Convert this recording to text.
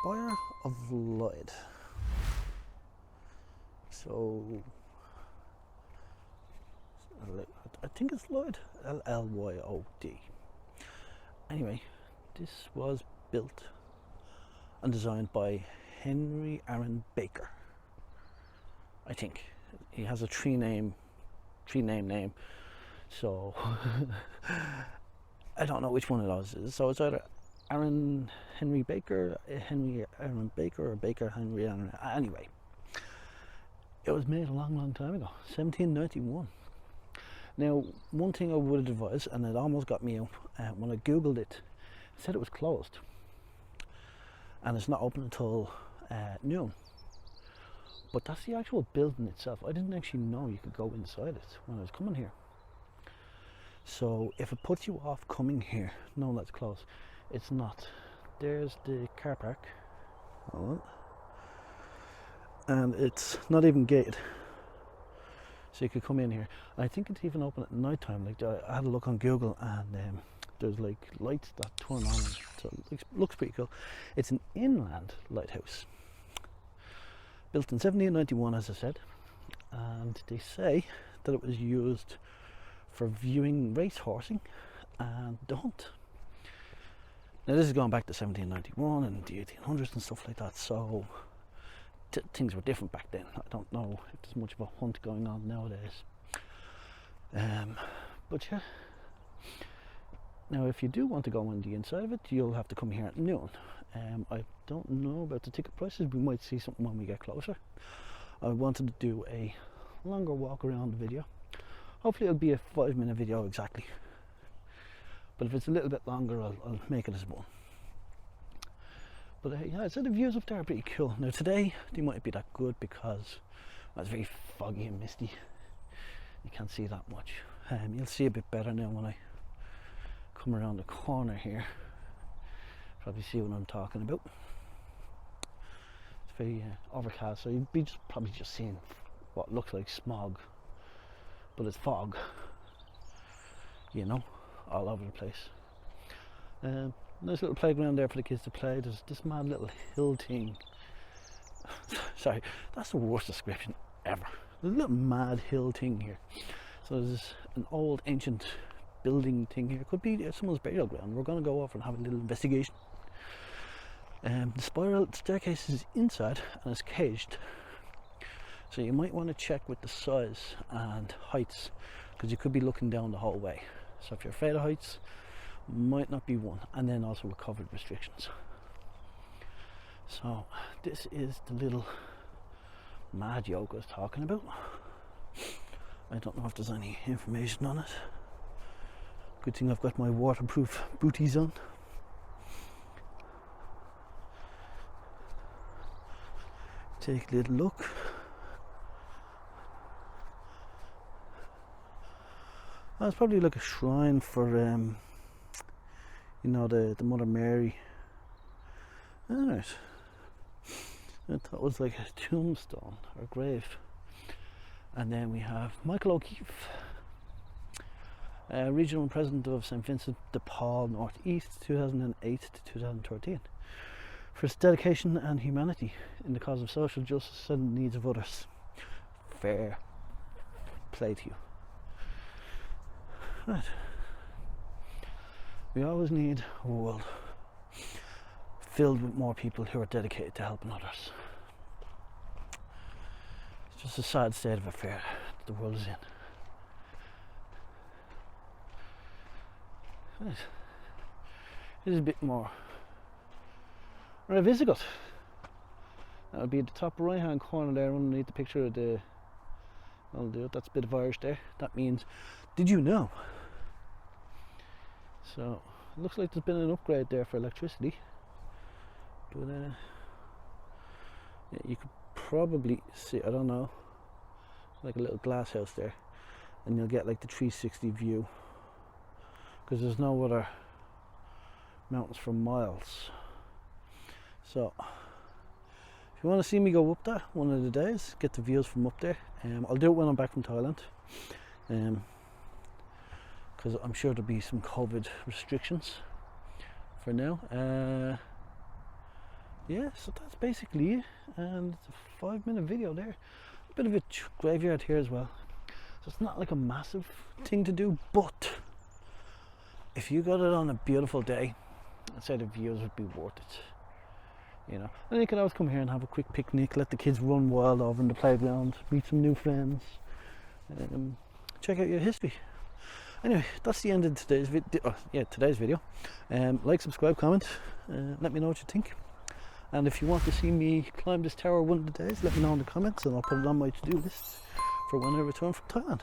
Spire of Lloyd. So I think it's Lloyd, L-L-Y-O-D. Anyway, this was built and designed by Henry Aaron Baker. I think he has a three name name, so I don't know which one of those is. So it's either Henry Baker, or Baker Henry Aaron. Anyway, it was made a long time ago, 1791. Now, one thing I would advise, and it almost got me out when I googled it, it said it was closed and it's not open until noon. But that's the actual building itself. I didn't actually know you could go inside it when I was coming here. So if it puts you off coming here, no, that's closed. It's not. There's the car park. And it's not even gated. So you could come in here. I think it's even open at night time. Like, I had a look on Google, and there's like lights that turn on, so it looks pretty cool. It's an inland lighthouse, built in 1791, as I said, and they say that it was used for viewing race horsing and the hunt. Now this is going back to 1791 and the 1800s and stuff like that, so things were different back then. I don't know if there's much of a hunt going on nowadays. But yeah. Now if you do want to go on the inside of it, you'll have to come here at noon. I don't know about the ticket prices. We might see something when we get closer. I wanted to do a longer walk around video. Hopefully it'll be a 5-minute video exactly. But if it's a little bit longer, I'll make it as one. But yeah, so the views up there are pretty cool. Now today, they might be that good because it's very foggy and misty. You can't see that much. You'll see a bit better now when I come around the corner here. Probably see what I'm talking about. It's very overcast, so you'd be probably just seeing what looks like smog, but it's fog, you know, all over the place. Nice little playground there for the kids to play. There's this mad little hill thing. Sorry, that's the worst description ever. There's a little mad hill thing here. So there's an old ancient building thing here. It could be someone's burial ground. We're going to go over and have a little investigation. The spiral staircase is inside and it's caged, so you might want to check with the size and heights, because you could be looking down the whole way. So if you're afraid of heights, might not be one. And then also with COVID restrictions. So this is the little mad yoke I was talking about. I don't know if there's any information on it. Good thing I've got my waterproof booties on. Take a little look. It's probably like a shrine for you know, the Mother Mary. Alright. I thought it was like a tombstone or grave. And then we have Michael O'Keefe, Regional President of St. Vincent de Paul North East, 2008 to 2013, for his dedication and humanity in the cause of social justice and the needs of others. Fair play to you. Right. We always need a world filled with more people who are dedicated to helping others. It's just a sad state of affair that the world is in. Right. It is a bit more revisited. That would be at the top right hand corner there underneath the picture of the, I'll do it, that's a bit of Irish there. That means, did you know? So it looks like there's been an upgrade there for electricity. But yeah, you could probably see, I don't know, like a little glass house there, and you'll get like the 360 view, because there's no other mountains for miles. So if you want to see me go up there one of the days, get the views from up there, I'll do it when I'm back from Thailand, because I'm sure there'll be some COVID restrictions for now. yeah, so that's basically it, and it's a 5-minute video there. A bit of a graveyard here as well, so it's not like a massive thing to do, but if you got it on a beautiful day, I'd say the views would be worth it, you know. And you can always come here and have a quick picnic, let the kids run wild over in the playground, meet some new friends, check out your history. Anyway, that's the end of today's video. Like, subscribe, comment, let me know what you think. And if you want to see me climb this tower one of the days, let me know in the comments, and I'll put it on my to-do list for when I return from Thailand.